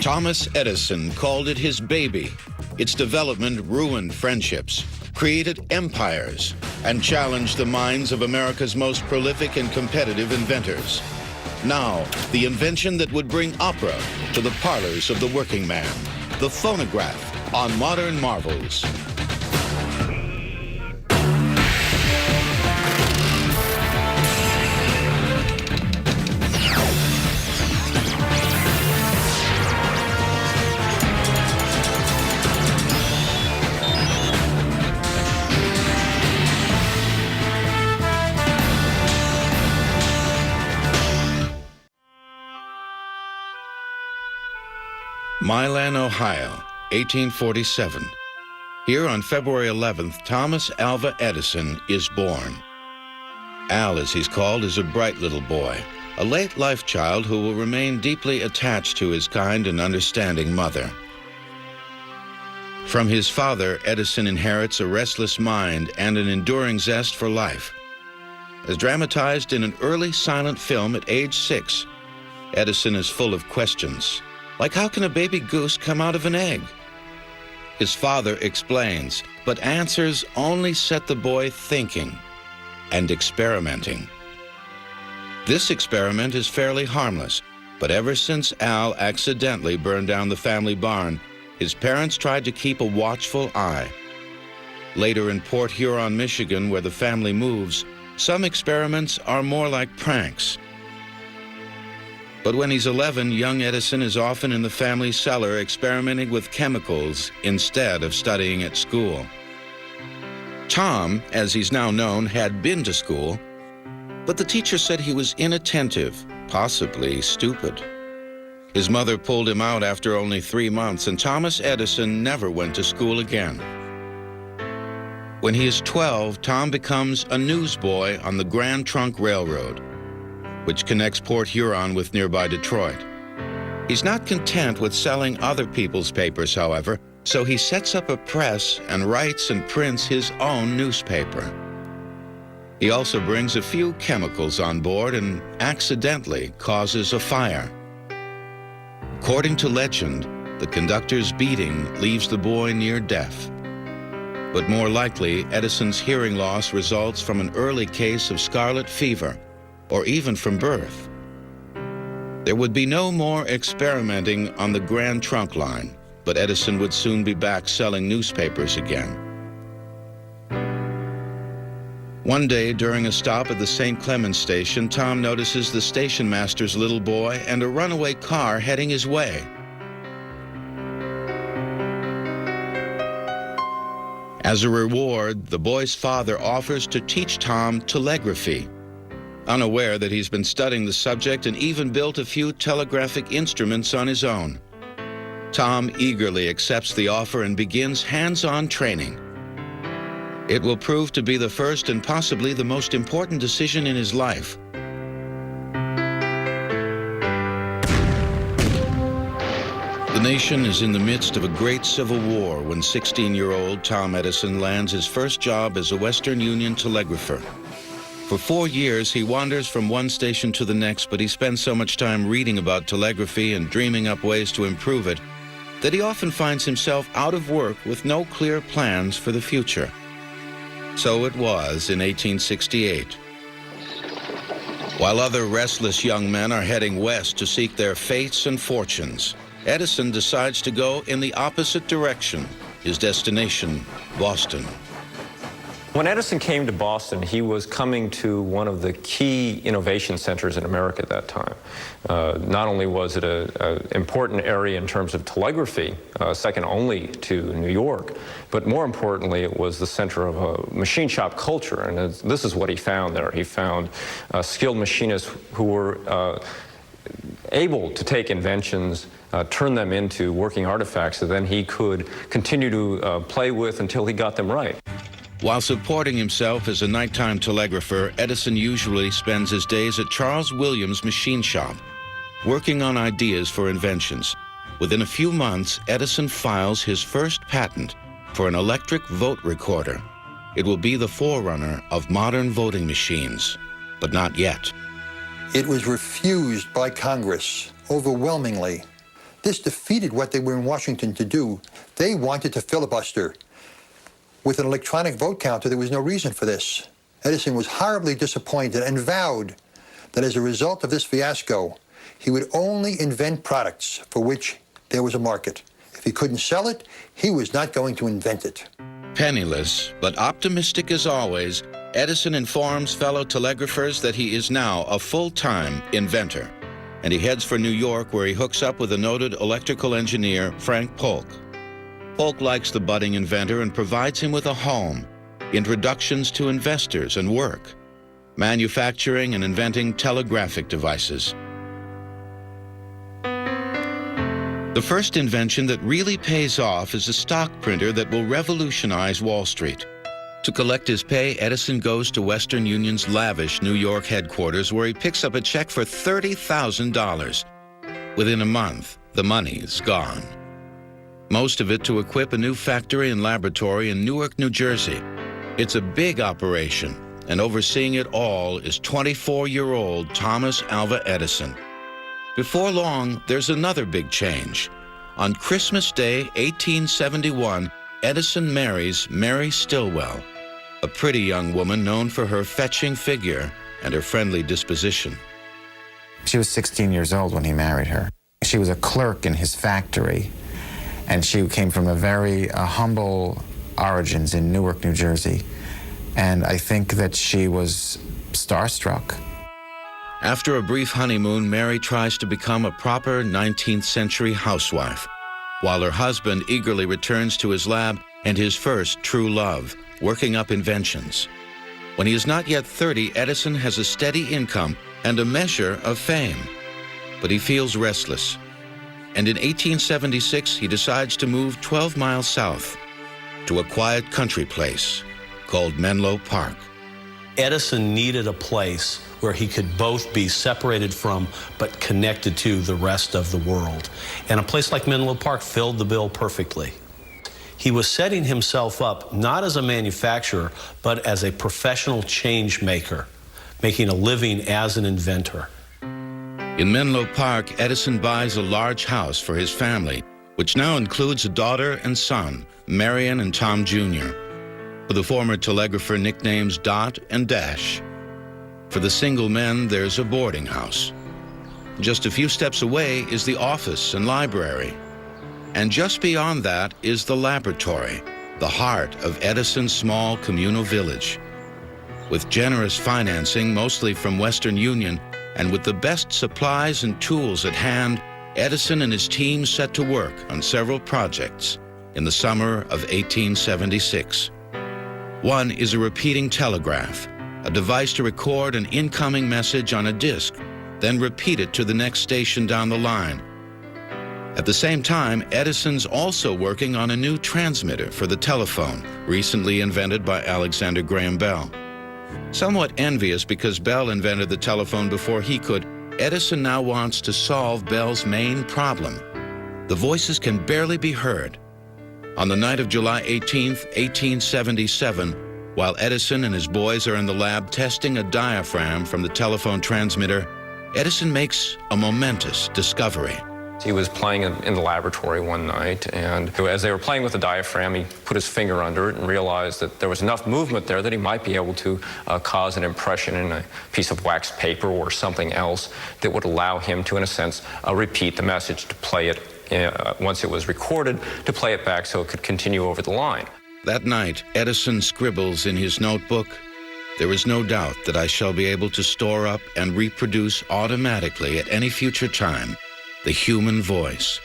Thomas Edison called it his baby. Its development ruined friendships, created empires, and challenged the minds of America's most prolific and competitive inventors. Now, the invention that would bring opera to the parlors of the working man, the phonograph on Modern Marvels. Milan, Ohio, 1847. Here on February 11th, Thomas Alva Edison is born. Al, as he's called, is a bright little boy, a late-life child who will remain deeply attached to his kind and understanding mother. From his father, Edison inherits a restless mind and an enduring zest for life. As dramatized in an early silent film at age 6, Edison is full of questions. Like, how can a baby goose come out of an egg? His father explains, but answers only set the boy thinking and experimenting. This experiment is fairly harmless, but ever since Al accidentally burned down the family barn, his parents tried to keep a watchful eye. Later in Port Huron, Michigan, where the family moves, some experiments are more like pranks. But when he's 11, young Edison is often in the family cellar experimenting with chemicals instead of studying at school. Tom, as he's now known, had been to school, but the teacher said he was inattentive, possibly stupid. His mother pulled him out after only 3 months, and Thomas Edison never went to school again. When he is 12, Tom becomes a newsboy on the Grand Trunk Railroad, which connects Port Huron with nearby Detroit. He's not content with selling other people's papers, however, so he sets up a press and writes and prints his own newspaper. He also brings a few chemicals on board and accidentally causes a fire. According to legend, the conductor's beating leaves the boy near death. But more likely, Edison's hearing loss results from an early case of scarlet fever, or even from birth. There would be no more experimenting on the Grand Trunk line, but Edison would soon be back selling newspapers again. One day, during a stop at the St. Clemens station, Tom notices the station master's little boy and a runaway car heading his way. As a reward, the boy's father offers to teach Tom telegraphy, unaware that he's been studying the subject and even built a few telegraphic instruments on his own. Tom eagerly accepts the offer and begins hands-on training. It will prove to be the first and possibly the most important decision in his life. The nation is in the midst of a great civil war when 16-year-old Tom Edison lands his first job as a Western Union telegrapher. For 4 years, he wanders from one station to the next, but he spends so much time reading about telegraphy and dreaming up ways to improve it that he often finds himself out of work with no clear plans for the future. So it was in 1868. While other restless young men are heading west to seek their fates and fortunes, Edison decides to go in the opposite direction, his destination, Boston. When Edison came to Boston, he was coming to one of the key innovation centers in America at that time. Not only was it an important area in terms of telegraphy, second only to New York, but more importantly, it was the center of a machine shop culture, and this is what he found there. He found skilled machinists who were able to take inventions, turn them into working artifacts that then he could continue to play with until he got them right. While supporting himself as a nighttime telegrapher, Edison usually spends his days at Charles Williams' machine shop, working on ideas for inventions. Within a few months, Edison files his first patent for an electric vote recorder. It will be the forerunner of modern voting machines, but not yet. It was refused by Congress overwhelmingly. This defeated what they were in Washington to do. They wanted to filibuster. With an electronic vote counter, there was no reason for this. Edison was horribly disappointed and vowed that as a result of this fiasco, he would only invent products for which there was a market. If he couldn't sell it, he was not going to invent it. Penniless, but optimistic as always, Edison informs fellow telegraphers that he is now a full-time inventor, and he heads for New York, where he hooks up with a noted electrical engineer, Frank Polk. Polk likes the budding inventor and provides him with a home, introductions to investors and work, manufacturing and inventing telegraphic devices. The first invention that really pays off is a stock printer that will revolutionize Wall Street. To collect his pay, Edison goes to Western Union's lavish New York headquarters, where he picks up a check for $30,000. Within a month, the money's gone. Most of it to equip a new factory and laboratory in Newark, New Jersey. It's a big operation, and overseeing it all is 24-year-old Thomas Alva Edison. Before long, there's another big change. On Christmas Day, 1871, Edison marries Mary Stilwell, a pretty young woman known for her fetching figure and her friendly disposition. She was 16 years old when he married her. She was a clerk in his factory, and she came from a very humble origins in Newark, New Jersey. And I think that she was starstruck. After a brief honeymoon, Mary tries to become a proper 19th century housewife, while her husband eagerly returns to his lab and his first true love, working up inventions. When he is not yet 30, Edison has a steady income and a measure of fame. But he feels restless. And in 1876, he decides to move 12 miles south to a quiet country place called Menlo Park. Edison needed a place where he could both be separated from but connected to the rest of the world. And a place like Menlo Park filled the bill perfectly. He was setting himself up not as a manufacturer, but as a professional change maker, making a living as an inventor. In Menlo Park, Edison buys a large house for his family, which now includes a daughter and son, Marion and Tom Jr., for the former telegrapher nicknames Dot and Dash. For the single men, there's a boarding house. Just a few steps away is the office and library. And just beyond that is the laboratory, the heart of Edison's small communal village. With generous financing, mostly from Western Union, and with the best supplies and tools at hand, Edison and his team set to work on several projects in the summer of 1876. One is a repeating telegraph, a device to record an incoming message on a disc, then repeat it to the next station down the line. At the same time, Edison's also working on a new transmitter for the telephone, recently invented by Alexander Graham Bell. Somewhat envious because Bell invented the telephone before he could, Edison now wants to solve Bell's main problem. The voices can barely be heard. On the night of July 18th, 1877, while Edison and his boys are in the lab testing a diaphragm from the telephone transmitter, Edison makes a momentous discovery. He was playing in the laboratory one night, and as they were playing with the diaphragm, he put his finger under it and realized that there was enough movement there that he might be able to cause an impression in a piece of wax paper or something else that would allow him to, in a sense, repeat the message, to play it once it was recorded, to play it back so it could continue over the line. That night, Edison scribbles in his notebook, "There is no doubt that I shall be able to store up and reproduce automatically at any future time the human voice."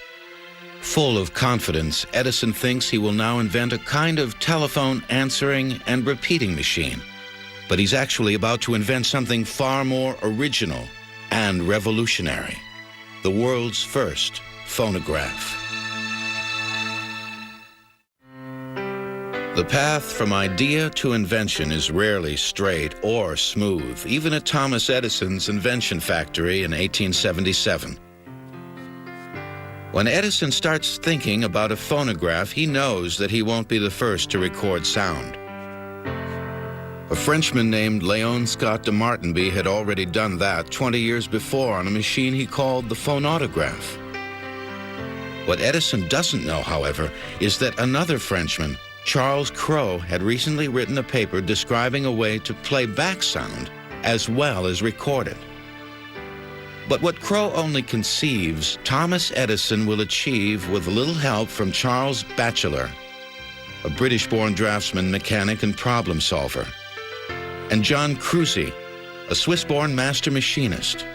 Full of confidence, Edison thinks he will now invent a kind of telephone answering and repeating machine. But he's actually about to invent something far more original and revolutionary: the world's first phonograph. The path from idea to invention is rarely straight or smooth, even at Thomas Edison's invention factory in 1877. When Edison starts thinking about a phonograph, he knows that he won't be the first to record sound. A Frenchman named Léon Scott de Martinby had already done that 20 years before on a machine he called the Phonograph. What Edison doesn't know, however, is that another Frenchman, Charles Cros, had recently written a paper describing a way to play back sound as well as record it. But what Cros only conceives, Thomas Edison will achieve with a little help from Charles Batchelor, a British-born draftsman, mechanic, and problem solver, and John Cruzy, a Swiss-born master machinist.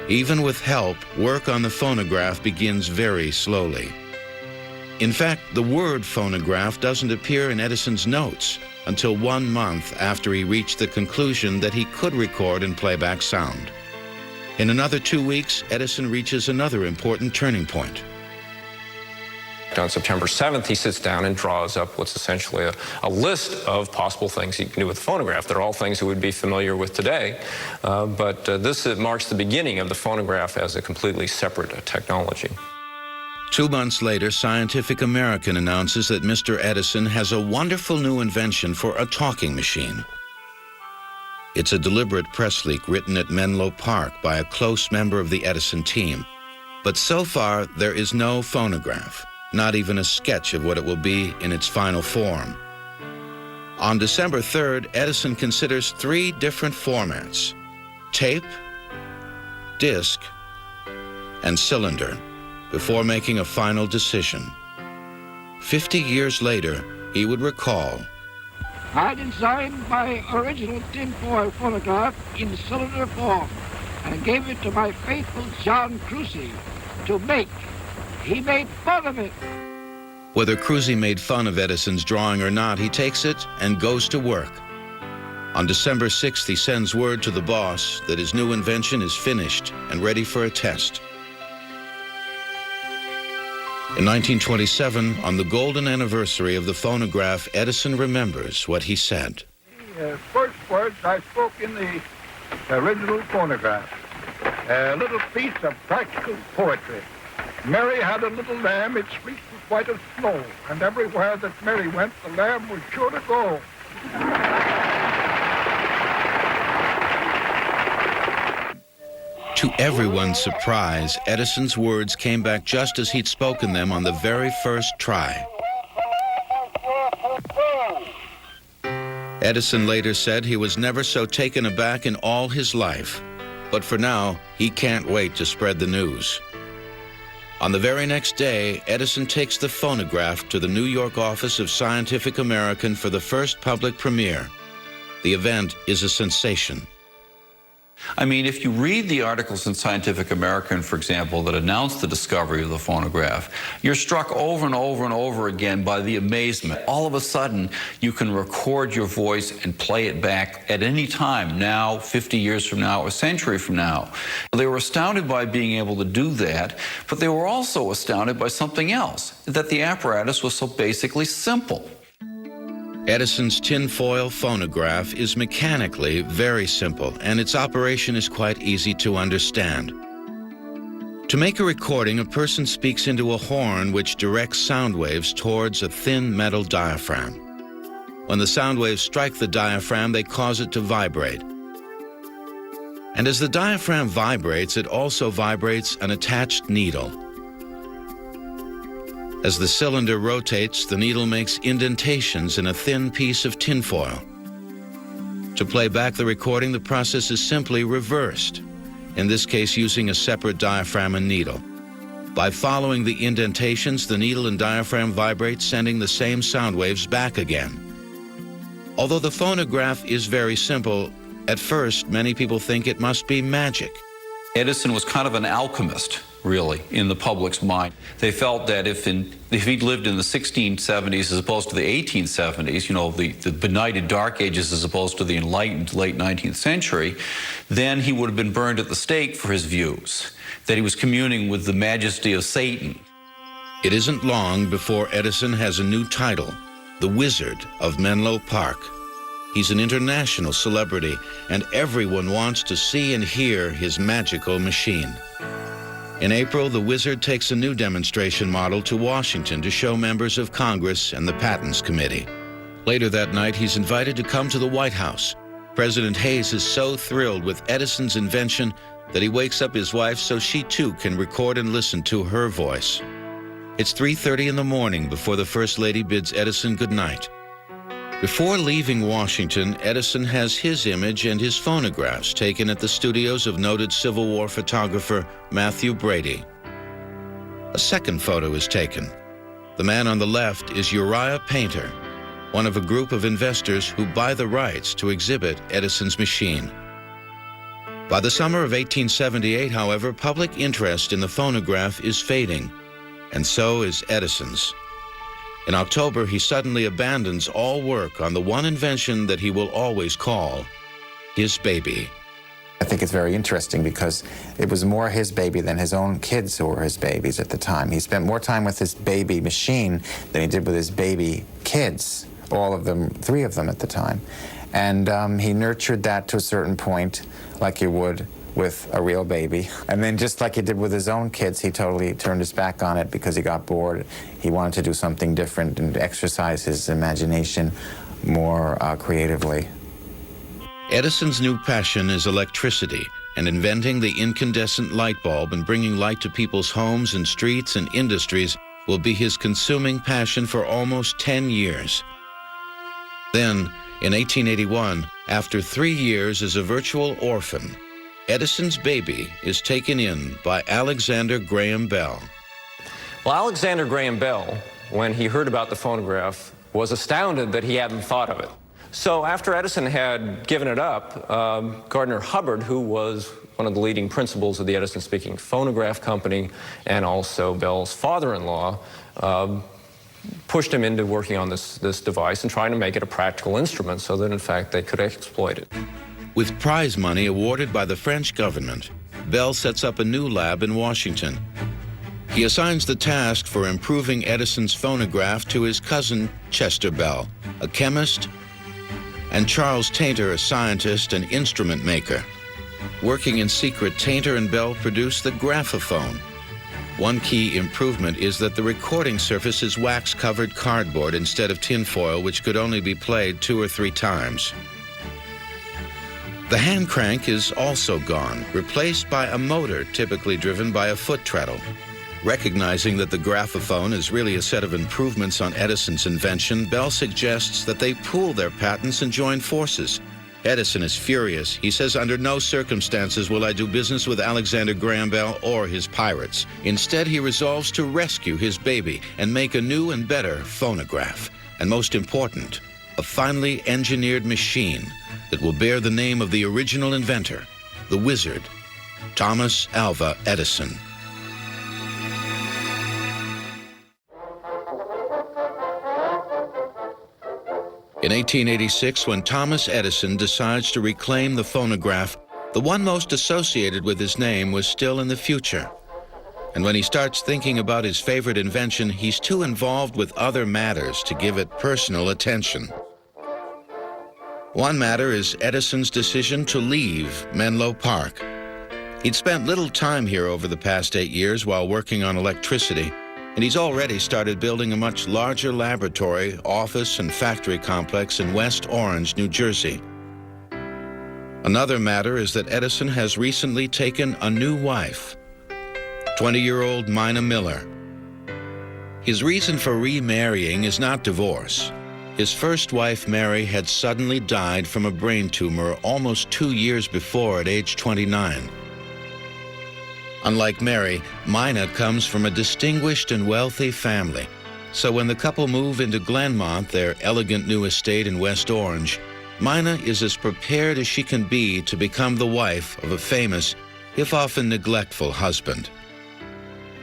Even with help, work on the phonograph begins very slowly. In fact, the word phonograph doesn't appear in Edison's notes until 1 month after he reached the conclusion that he could record and play back sound. In another 2 weeks, Edison reaches another important turning point. On September 7th, he sits down and draws up what's essentially a list of possible things he can do with the phonograph. They're all things we would be familiar with today, but this marks the beginning of the phonograph as a completely separate technology. 2 months later, Scientific American announces that Mr. Edison has a wonderful new invention for a talking machine. It's a deliberate press leak written at Menlo Park by a close member of the Edison team. But so far, there is no phonograph, not even a sketch of what it will be in its final form. On December 3rd, Edison considers 3 different formats: tape, disc, and cylinder, before making a final decision. 50 years later, he would recall, I designed my original tinfoil phonograph in cylinder form and gave it to my faithful John Cruzy to make. He made fun of it. Whether Cruzy made fun of Edison's drawing or not, he takes it and goes to work. On December 6th, he sends word to the boss that his new invention is finished and ready for a test. In 1927, on the golden anniversary of the phonograph, Edison remembers what he said. The first words I spoke in the original phonograph, a little piece of practical poetry. Mary had a little lamb, its fleece was white as snow, and everywhere that Mary went, the lamb was sure to go. To everyone's surprise, Edison's words came back just as he'd spoken them on the very first try. Edison later said he was never so taken aback in all his life, but for now, he can't wait to spread the news. On the very next day, Edison takes the phonograph to the New York office of Scientific American for the first public premiere. The event is a sensation. I mean, if you read the articles in Scientific American, for example, that announce the discovery of the phonograph, you're struck over and over and over again by the amazement. All of a sudden, you can record your voice and play it back at any time, now, 50 years from now, a century from now. They were astounded by being able to do that, but they were also astounded by something else, that the apparatus was so basically simple. Edison's tinfoil phonograph is mechanically very simple, and its operation is quite easy to understand. To make a recording, a person speaks into a horn which directs sound waves towards a thin metal diaphragm. When the sound waves strike the diaphragm, they cause it to vibrate. And as the diaphragm vibrates, it also vibrates an attached needle. As the cylinder rotates, the needle makes indentations in a thin piece of tinfoil. To play back the recording, the process is simply reversed, in this case using a separate diaphragm and needle. By following the indentations, the needle and diaphragm vibrate, sending the same sound waves back again. Although the phonograph is very simple, at first many people think it must be magic. Edison was kind of an alchemist, really, in the public's mind. They felt that if he'd lived in the 1670s as opposed to the 1870s, you know, the benighted Dark Ages as opposed to the enlightened late 19th century, then he would have been burned at the stake for his views, that he was communing with the majesty of Satan. It isn't long before Edison has a new title, the Wizard of Menlo Park. He's an international celebrity, and everyone wants to see and hear his magical machine. In April, the Wizard takes a new demonstration model to Washington to show members of Congress and the Patents Committee. Later that night, he's invited to come to the White House. President Hayes is so thrilled with Edison's invention that he wakes up his wife so she too can record and listen to her voice. It's 3:30 in the morning before the First Lady bids Edison goodnight. Before leaving Washington, Edison has his image and his phonographs taken at the studios of noted Civil War photographer Matthew Brady. A second photo is taken. The man on the left is Uriah Painter, one of a group of investors who buy the rights to exhibit Edison's machine. By the summer of 1878, however, public interest in the phonograph is fading, and so is Edison's. In October, he suddenly abandons all work on the one invention that he will always call his baby. I think it's very interesting because it was more his baby than his own kids who were his babies at the time. He spent more time with his baby machine than he did with his baby kids, all of them, 3 of them at the time. And he nurtured that to a certain point, like you would with a real baby. And then just like he did with his own kids, he totally turned his back on it because he got bored. He wanted to do something different and exercise his imagination more creatively. Edison's new passion is electricity, and inventing the incandescent light bulb and bringing light to people's homes and streets and industries will be his consuming passion for almost 10 years. Then, in 1881, after 3 years as a virtual orphan, Edison's baby is taken in by Alexander Graham Bell. Well, Alexander Graham Bell, when he heard about the phonograph, was astounded that he hadn't thought of it. So after Edison had given it up, Gardner Hubbard, who was one of the leading principals of the Edison Speaking Phonograph Company and also Bell's father-in-law, pushed him into working on this device and trying to make it a practical instrument so that, in fact, they could exploit it. With prize money awarded by the French government, Bell sets up a new lab in Washington. He assigns the task for improving Edison's phonograph to his cousin, Chester Bell, a chemist, and Charles Tainter, a scientist and instrument maker. Working in secret, Tainter and Bell produce the graphophone. One key improvement is that the recording surface is wax-covered cardboard instead of tinfoil, which could only be played 2 or 3 times. The hand crank is also gone, replaced by a motor typically driven by a foot treadle. Recognizing that the graphophone is really a set of improvements on Edison's invention, Bell suggests that they pool their patents and join forces. Edison is furious. He says, "Under no circumstances will I do business with Alexander Graham Bell or his pirates." Instead, he resolves to rescue his baby and make a new and better phonograph. And most important, a finely engineered machine that will bear the name of the original inventor, the wizard, Thomas Alva Edison. In 1886, when Thomas Edison decides to reclaim the phonograph, the one most associated with his name was still in the future. And when he starts thinking about his favorite invention, he's too involved with other matters to give it personal attention. One matter is Edison's decision to leave Menlo Park. He'd spent little time here over the past 8 years while working on electricity, and he's already started building a much larger laboratory, office, and factory complex in West Orange, New Jersey. Another matter is that Edison has recently taken a new wife, 20-year-old Mina Miller. His reason for remarrying is not divorce. His first wife, Mary, had suddenly died from a brain tumor almost 2 years before at age 29. Unlike Mary, Mina comes from a distinguished and wealthy family. So when the couple move into Glenmont, their elegant new estate in West Orange, Mina is as prepared as she can be to become the wife of a famous, if often neglectful, husband.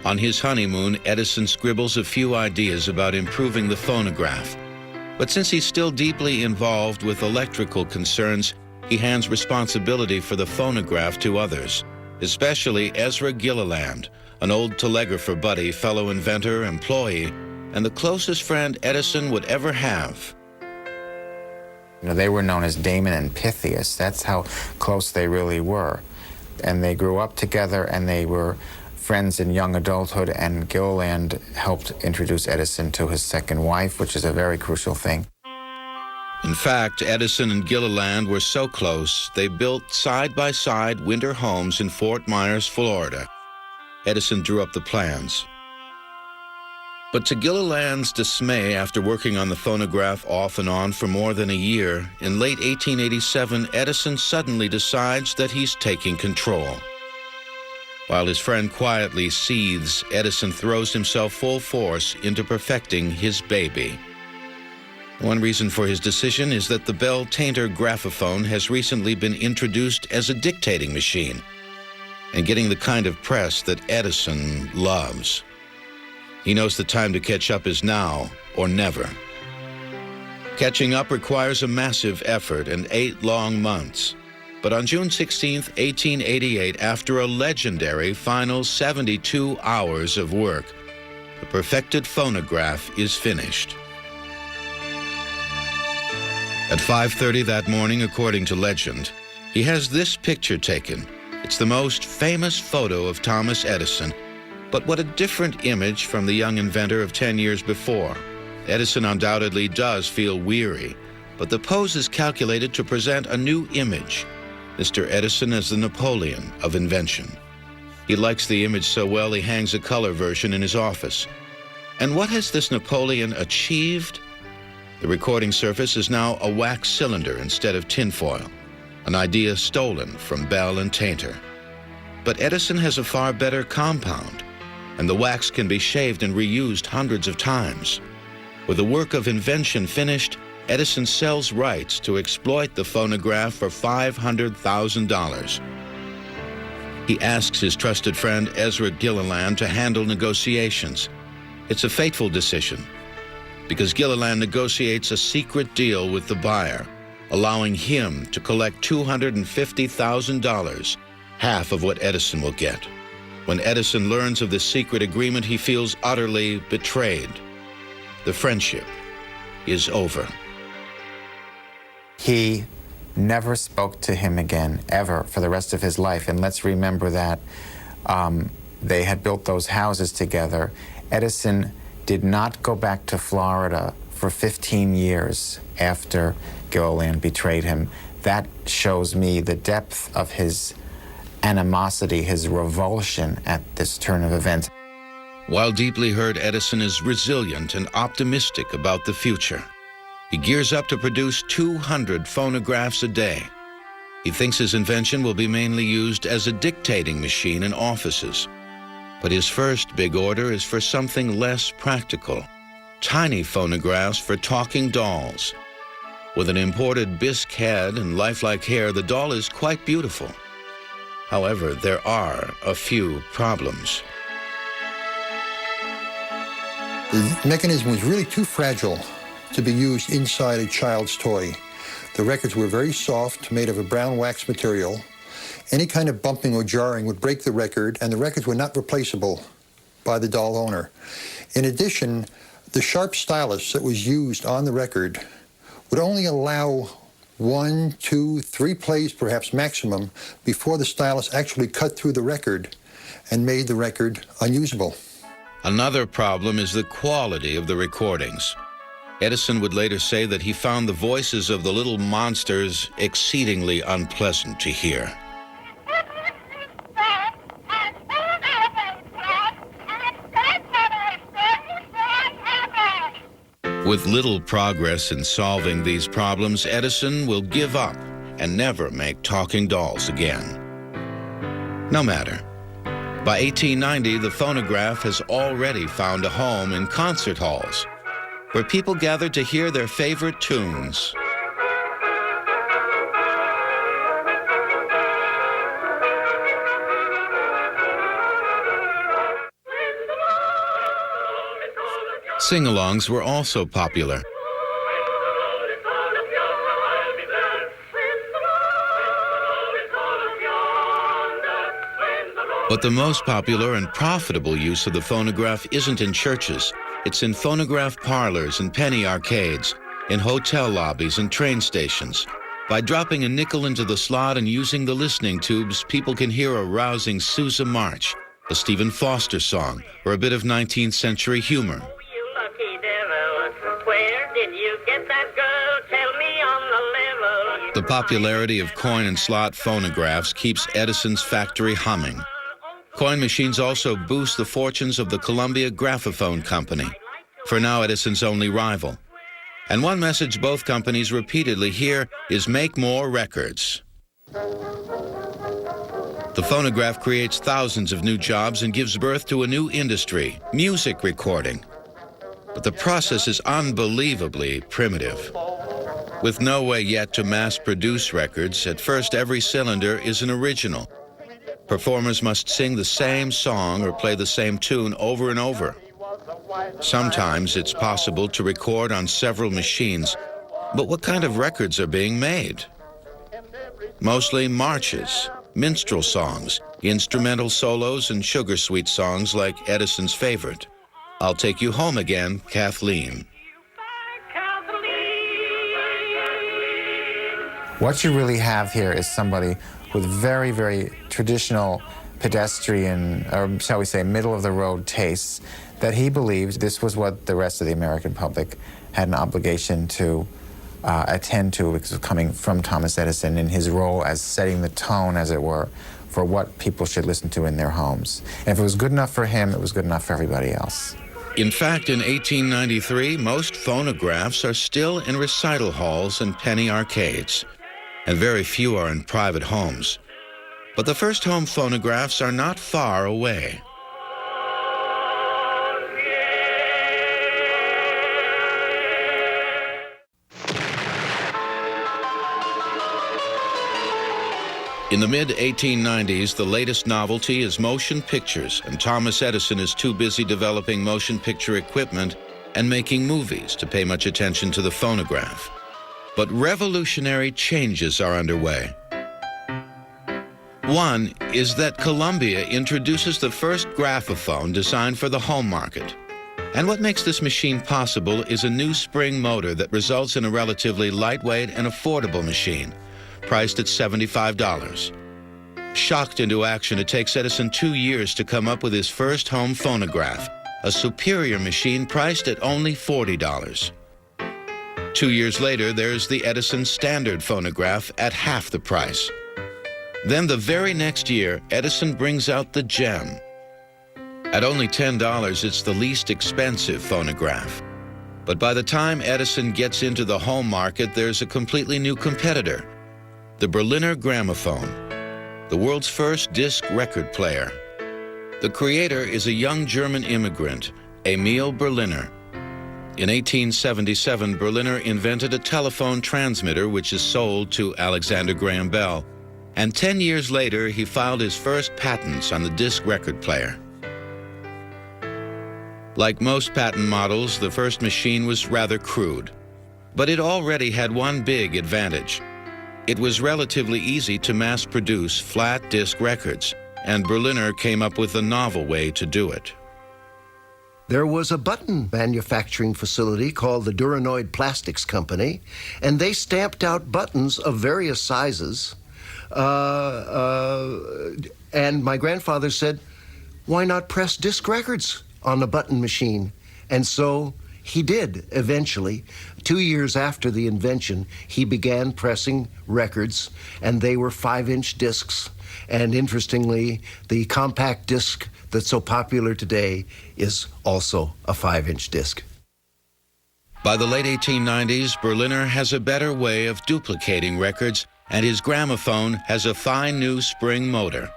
On his honeymoon, Edison scribbles a few ideas about improving the phonograph. But since he's still deeply involved with electrical concerns, he hands responsibility for the phonograph to others, especially Ezra Gilliland, an old telegrapher buddy, fellow inventor, employee, and the closest friend Edison would ever have. You know, they were known as Damon and Pythias. That's how close they really were. And they grew up together, and they were friends in young adulthood, and Gilliland helped introduce Edison to his second wife, which is a very crucial thing. In fact, Edison and Gilliland were so close, they built side-by-side winter homes in Fort Myers, Florida. Edison drew up the plans. But to Gilliland's dismay, after working on the phonograph off and on for more than a year, in late 1887, Edison suddenly decides that he's taking control. While his friend quietly seethes, Edison throws himself full force into perfecting his baby. One reason for his decision is that the Bell-Tainter graphophone has recently been introduced as a dictating machine and getting the kind of press that Edison loves. He knows the time to catch up is now or never. Catching up requires a massive effort and 8 long months. But on June 16, 1888, after a legendary final 72 hours of work, the perfected phonograph is finished. At 5:30 that morning, according to legend, he has this picture taken. It's the most famous photo of Thomas Edison, but what a different image from the young inventor of 10 years before. Edison undoubtedly does feel weary, but the pose is calculated to present a new image. Mr. Edison as the Napoleon of invention. He likes the image so well he hangs a color version in his office. And what has this Napoleon achieved? The recording surface is now a wax cylinder instead of tinfoil, an idea stolen from Bell and Tainter. But Edison has a far better compound, and the wax can be shaved and reused hundreds of times. With the work of invention finished, Edison sells rights to exploit the phonograph for $500,000. He asks his trusted friend Ezra Gilliland to handle negotiations. It's a fateful decision, because Gilliland negotiates a secret deal with the buyer, allowing him to collect $250,000, half of what Edison will get. When Edison learns of this secret agreement, he feels utterly betrayed. The friendship is over. He never spoke to him again, ever, for the rest of his life. And let's remember that they had built those houses together. Edison did not go back to Florida for 15 years after Gilliland betrayed him. That shows me the depth of his animosity, his revulsion at this turn of events. While deeply hurt, Edison is resilient and optimistic about the future. He gears up to produce 200 phonographs a day. He thinks his invention will be mainly used as a dictating machine in offices. But his first big order is for something less practical: tiny phonographs for talking dolls. With an imported bisque head and lifelike hair, the doll is quite beautiful. However, there are a few problems. The mechanism was really too fragile to be used inside a child's toy. The records were very soft, made of a brown wax material. Any kind of bumping or jarring would break the record, and the records were not replaceable by the doll owner. In addition, the sharp stylus that was used on the record would only allow 1, 2, 3 plays, perhaps maximum, before the stylus actually cut through the record and made the record unusable. Another problem is the quality of the recordings. Edison would later say that he found the voices of the little monsters exceedingly unpleasant to hear. With little progress in solving these problems, Edison will give up and never make talking dolls again. No matter. By 1890, the phonograph has already found a home in concert halls, where people gather to hear their favorite tunes. Sing-alongs were also popular. But the most popular and profitable use of the phonograph isn't in churches. It's in phonograph parlors and penny arcades, in hotel lobbies and train stations. By dropping a nickel into the slot and using the listening tubes, people can hear a rousing Sousa march, a Stephen Foster song, or a bit of 19th century humor. The popularity of coin and slot phonographs keeps Edison's factory humming. Coin machines also boost the fortunes of the Columbia Graphophone Company, for now Edison's only rival. And one message both companies repeatedly hear is make more records. The phonograph creates thousands of new jobs and gives birth to a new industry, music recording. But the process is unbelievably primitive. With no way yet to mass-produce records, at first every cylinder is an original. Performers must sing the same song or play the same tune over and over. Sometimes it's possible to record on several machines, but what kind of records are being made? Mostly marches, minstrel songs, instrumental solos, and sugar-sweet songs like Edison's favorite, I'll Take You Home Again, Kathleen. What you really have here is somebody with very, very traditional pedestrian, or shall we say, middle-of-the-road tastes, that he believed this was what the rest of the American public had an obligation to attend to, because it was coming from Thomas Edison in his role as setting the tone, as it were, for what people should listen to in their homes. And if it was good enough for him, it was good enough for everybody else. In fact, in 1893, most phonographs are still in recital halls and penny arcades, and very few are in private homes. But the first home phonographs are not far away. In the mid-1890s, the latest novelty is motion pictures, and Thomas Edison is too busy developing motion picture equipment and making movies to pay much attention to the phonograph. But revolutionary changes are underway. One is that Columbia introduces the first graphophone designed for the home market. And what makes this machine possible is a new spring motor that results in a relatively lightweight and affordable machine, priced at $75. Shocked into action, it takes Edison 2 years to come up with his first home phonograph, a superior machine priced at only $40. 2 years later, there's the Edison standard phonograph at half the price. Then the very next year, Edison brings out the gem. At only $10, it's the least expensive phonograph. But by the time Edison gets into the home market, there's a completely new competitor, the Berliner gramophone, the world's first disc record player. The creator is a young German immigrant, Emil Berliner. In 1877, Berliner invented a telephone transmitter which is sold to Alexander Graham Bell, and 10 years later, he filed his first patents on the disc record player. Like most patent models, the first machine was rather crude, but it already had one big advantage. It was relatively easy to mass-produce flat disc records, and Berliner came up with a novel way to do it. There was a button manufacturing facility called the Duranoid Plastics Company, and they stamped out buttons of various sizes. And my grandfather said, why not press disc records on the button machine? And so he did eventually. 2 years after the invention, he began pressing records, and they were 5-inch discs. And interestingly, the compact disc that's so popular today is also a 5-inch disc. By the late 1890s, Berliner has a better way of duplicating records, and his gramophone has a fine new spring motor.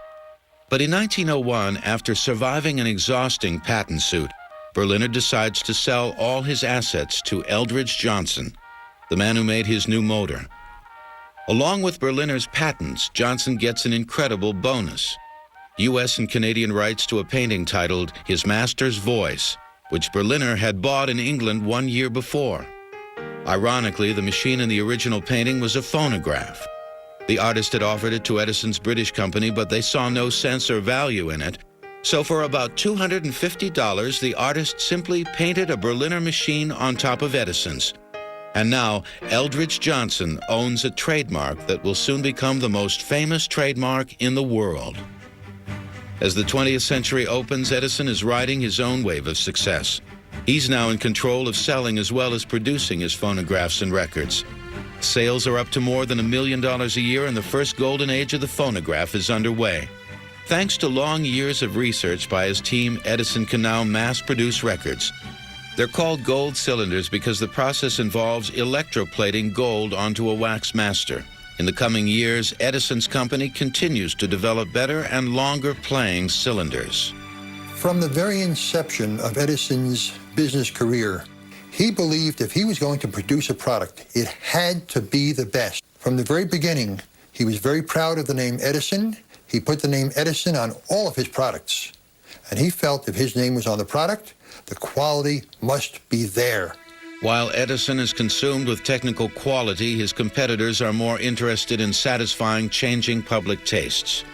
But in 1901, after surviving an exhausting patent suit, Berliner decides to sell all his assets to Eldridge Johnson, the man who made his new motor. Along with Berliner's patents, Johnson gets an incredible bonus: U.S. and Canadian rights to a painting titled His Master's Voice, which Berliner had bought in England 1 year before. Ironically, the machine in the original painting was a phonograph. The artist had offered it to Edison's British company, but they saw no sense or value in it. So for about $250, the artist simply painted a Berliner machine on top of Edison's. And now, Eldridge Johnson owns a trademark that will soon become the most famous trademark in the world. As the 20th century opens, Edison is riding his own wave of success. He's now in control of selling as well as producing his phonographs and records. Sales are up to more than $1 million a year, and the first golden age of the phonograph is underway. Thanks to long years of research by his team, Edison can now mass-produce records. They're called gold cylinders because the process involves electroplating gold onto a wax master. In the coming years, Edison's company continues to develop better and longer playing cylinders. From the very inception of Edison's business career, he believed if he was going to produce a product, it had to be the best. From the very beginning, he was very proud of the name Edison. He put the name Edison on all of his products. And he felt if his name was on the product, the quality must be there. While Edison is consumed with technical quality, his competitors are more interested in satisfying changing public tastes.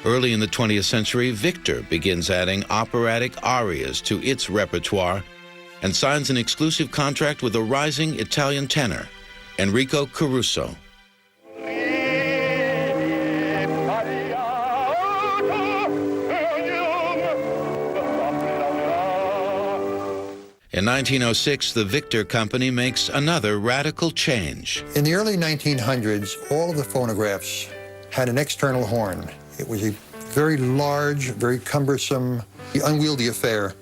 Early in the 20th century, Victor begins adding operatic arias to its repertoire and signs an exclusive contract with a rising Italian tenor, Enrico Caruso. In 1906, the Victor Company makes another radical change. In the early 1900s, all of the phonographs had an external horn. It was a very large, very cumbersome, unwieldy affair.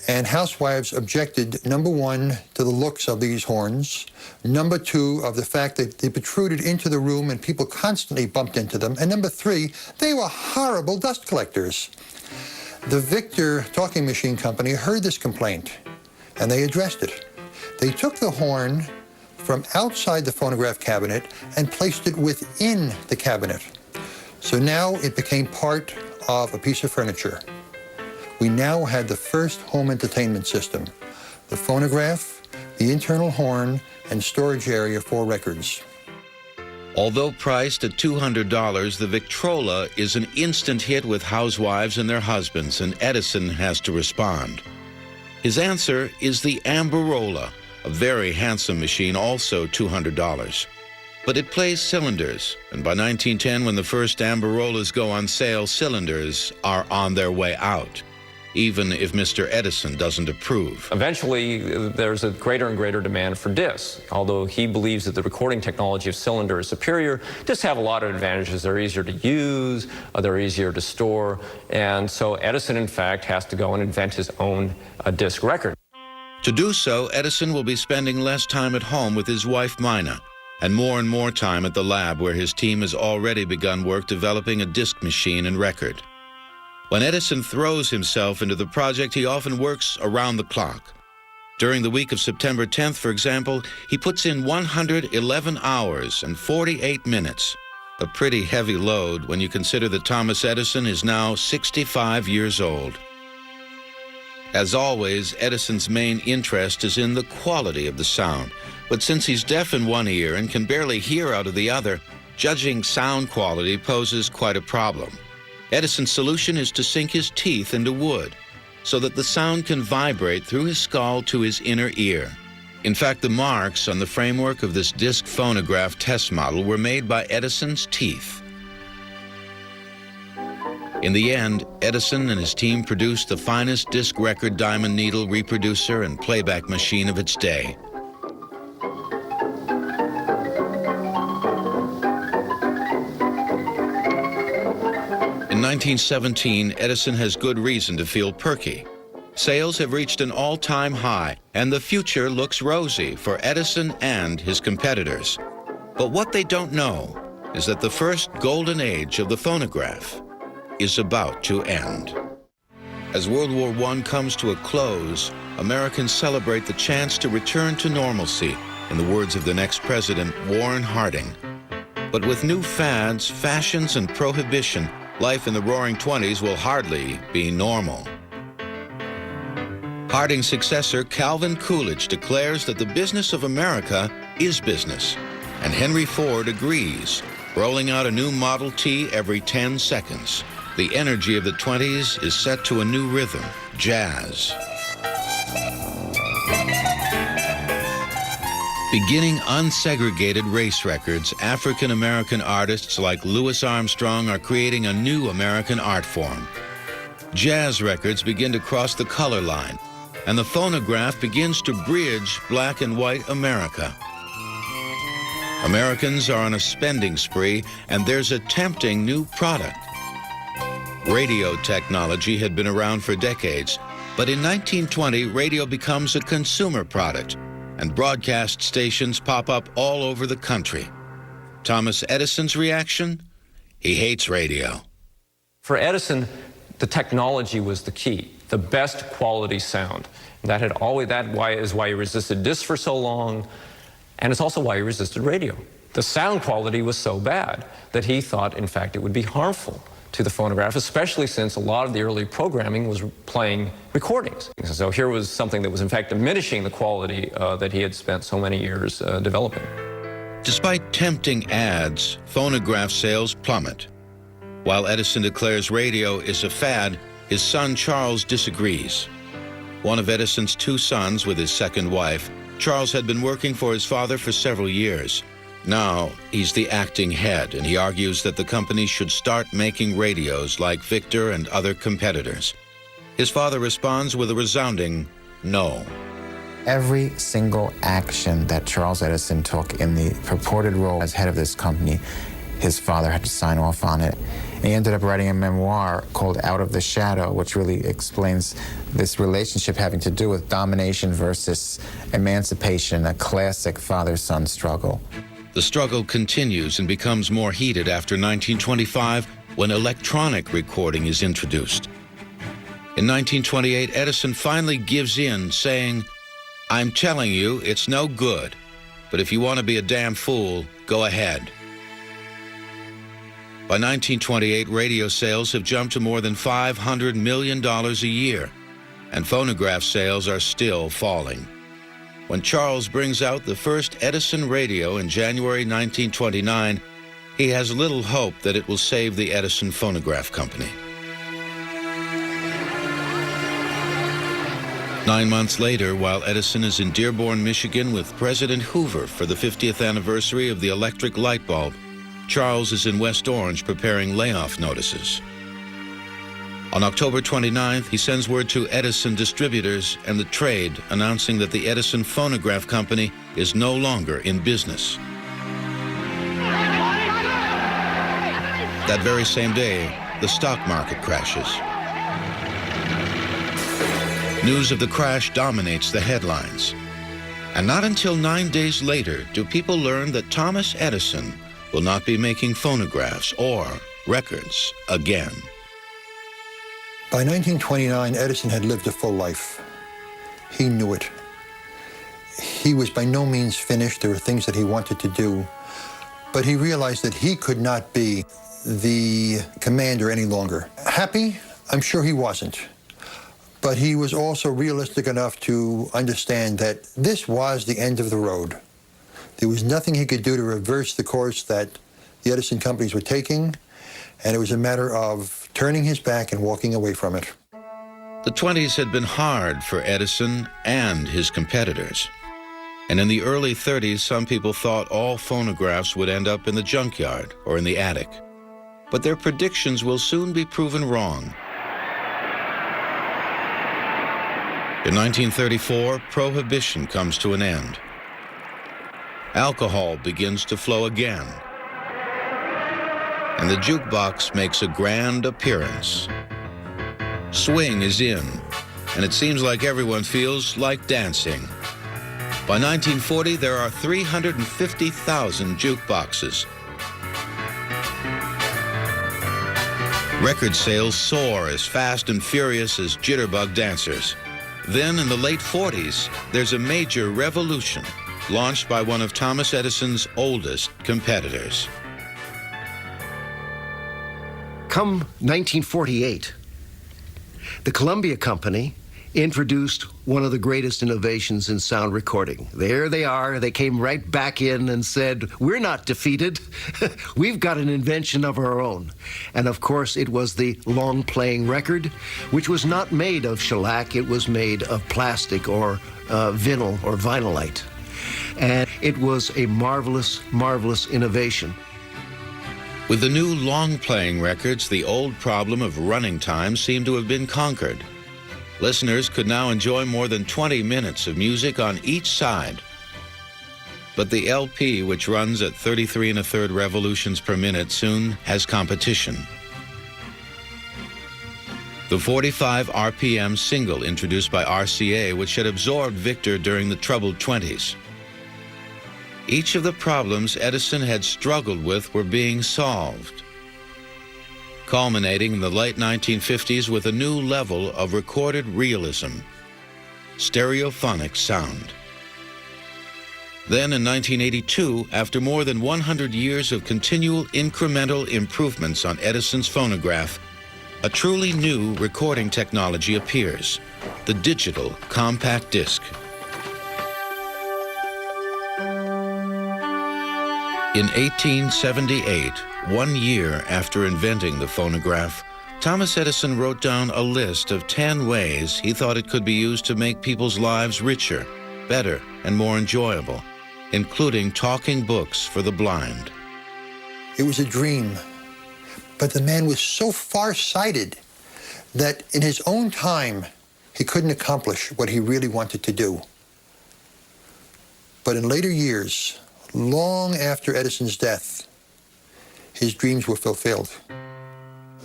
And housewives objected, number one, to the looks of these horns, number two, of the fact that they protruded into the room and people constantly bumped into them, and number three, they were horrible dust collectors. The Victor Talking Machine Company heard this complaint, and they addressed it. They took the horn from outside the phonograph cabinet and placed it within the cabinet. So now it became part of a piece of furniture. We now had the first home entertainment system, the phonograph, the internal horn, and storage area for records. Although priced at $200, the Victrola is an instant hit with housewives and their husbands, and Edison has to respond. His answer is the Amberola, a very handsome machine, also $200. But it plays cylinders, and by 1910, when the first Amberolas go on sale, cylinders are on their way out, even if Mr. Edison doesn't approve. Eventually, there's a greater and greater demand for discs. Although he believes that the recording technology of cylinder is superior, discs have a lot of advantages. They're easier to use, they're easier to store, and so Edison, in fact, has to go and invent his own disc record. To do so, Edison will be spending less time at home with his wife, Mina, and more time at the lab where his team has already begun work developing a disc machine and record. When Edison throws himself into the project, he often works around the clock. During the week of September 10th, for example, he puts in 111 hours and 48 minutes, a pretty heavy load when you consider that Thomas Edison is now 65 years old. As always, Edison's main interest is in the quality of the sound, but since he's deaf in one ear and can barely hear out of the other, judging sound quality poses quite a problem. Edison's solution is to sink his teeth into wood so that the sound can vibrate through his skull to his inner ear. In fact, the marks on the framework of this disc phonograph test model were made by Edison's teeth. In the end, Edison and his team produced the finest disc record diamond needle reproducer and playback machine of its day. In 1917, Edison has good reason to feel perky. Sales have reached an all-time high, and the future looks rosy for Edison and his competitors. But what they don't know is that the first golden age of the phonograph is about to end. As World War I comes to a close, Americans celebrate the chance to return to normalcy, in the words of the next president, Warren Harding. But with new fads, fashions, and prohibition, life in the Roaring '20s will hardly be normal. Harding's successor, Calvin Coolidge, declares that the business of America is business, and Henry Ford agrees, rolling out a new Model T every 10 seconds. The energy of the '20s is set to a new rhythm, jazz. Beginning unsegregated race records, African-American artists like Louis Armstrong are creating a new American art form. Jazz records begin to cross the color line, and the phonograph begins to bridge black and white America. Americans are on a spending spree, and there's a tempting new product. Radio technology had been around for decades, but in 1920, radio becomes a consumer product, and broadcast stations pop up all over the country. Thomas Edison's reaction? He hates radio. For Edison, the technology was the key, the best quality sound. That is why he resisted discs for so long, and it's also why he resisted radio. The sound quality was so bad that he thought, in fact, it would be harmful to the phonograph, especially since a lot of the early programming was playing recordings. So here was something that was, in fact, diminishing the quality that he had spent so many years developing. Despite tempting ads, phonograph sales plummet. While Edison declares radio is a fad, his son Charles disagrees. One of Edison's two sons with his second wife, Charles had been working for his father for several years. Now, he's the acting head, and he argues that the company should start making radios like Victor and other competitors. His father responds with a resounding no. Every single action that Charles Edison took in the purported role as head of this company, his father had to sign off on it. And he ended up writing a memoir called Out of the Shadow, which really explains this relationship having to do with domination versus emancipation, a classic father-son struggle. The struggle continues and becomes more heated after 1925, when electronic recording is introduced. In 1928, Edison finally gives in, saying, "I'm telling you, it's no good, but if you want to be a damn fool, go ahead." By 1928, radio sales have jumped to more than $500 million a year, and phonograph sales are still falling. When Charles brings out the first Edison radio in January 1929, he has little hope that it will save the Edison Phonograph Company. 9 months later, while Edison is in Dearborn, Michigan with President Hoover for the 50th anniversary of the electric light bulb, Charles is in West Orange preparing layoff notices. On October 29th, he sends word to Edison distributors and the trade announcing that the Edison Phonograph Company is no longer in business. That very same day, the stock market crashes. News of the crash dominates the headlines. And not until 9 days later do people learn that Thomas Edison will not be making phonographs or records again. By 1929, Edison had lived a full life. He knew it. He was by no means finished. There were things that he wanted to do, but he realized that he could not be the commander any longer. Happy? I'm sure he wasn't. But he was also realistic enough to understand that this was the end of the road. There was nothing he could do to reverse the course that the Edison companies were taking, and it was a matter of turning his back and walking away from it. The 20s had been hard for Edison and his competitors. And in the early 30s, some people thought all phonographs would end up in the junkyard or in the attic. But their predictions will soon be proven wrong. In 1934, prohibition comes to an end. Alcohol begins to flow again. And the jukebox makes a grand appearance. Swing is in, and it seems like everyone feels like dancing. By 1940, there are 350,000 jukeboxes. Record sales soar as fast and furious as jitterbug dancers. Then, in the late 40s, there's a major revolution launched by one of Thomas Edison's oldest competitors. Come 1948, the Columbia Company introduced one of the greatest innovations in sound recording. There they are. They came right back in and said, "We're not defeated. We've got an invention of our own." And of course, it was the long-playing record, which was not made of shellac. It was made of plastic or vinyl or vinylite. And it was a marvelous, marvelous innovation. With the new long-playing records, the old problem of running time seemed to have been conquered. Listeners could now enjoy more than 20 minutes of music on each side. But the LP, which runs at 33 1/3 revolutions per minute, soon has competition. The 45 RPM single introduced by RCA, which had absorbed Victor during the troubled 20s. Each of the problems Edison had struggled with were being solved, culminating in the late 1950s with a new level of recorded realism, stereophonic sound. Then in 1982, after more than 100 years of continual incremental improvements on Edison's phonograph, a truly new recording technology appears, the digital compact disc. In 1878, 1 year after inventing the phonograph, Thomas Edison wrote down a list of 10 ways he thought it could be used to make people's lives richer, better, and more enjoyable, including talking books for the blind. It was a dream, but the man was so far-sighted that in his own time, he couldn't accomplish what he really wanted to do. But in later years, long after Edison's death, his dreams were fulfilled.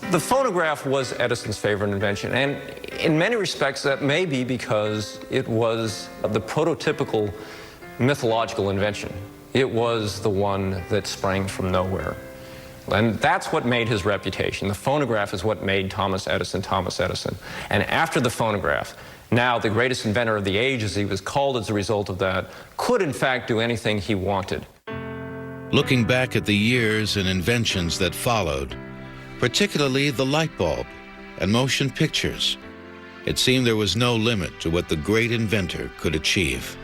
The phonograph was Edison's favorite invention, and in many respects that may be because it was the prototypical mythological invention. It was the one that sprang from nowhere. And that's what made his reputation. The phonograph is what made Thomas Edison, Thomas Edison. And after the phonograph, now the greatest inventor of the age, as he was called as a result of that, could in fact do anything he wanted. Looking back at the years and inventions that followed, particularly the light bulb and motion pictures, it seemed there was no limit to what the great inventor could achieve.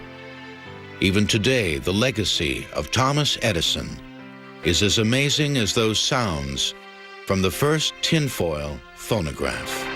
Even today, the legacy of Thomas Edison is as amazing as those sounds from the first tinfoil phonograph.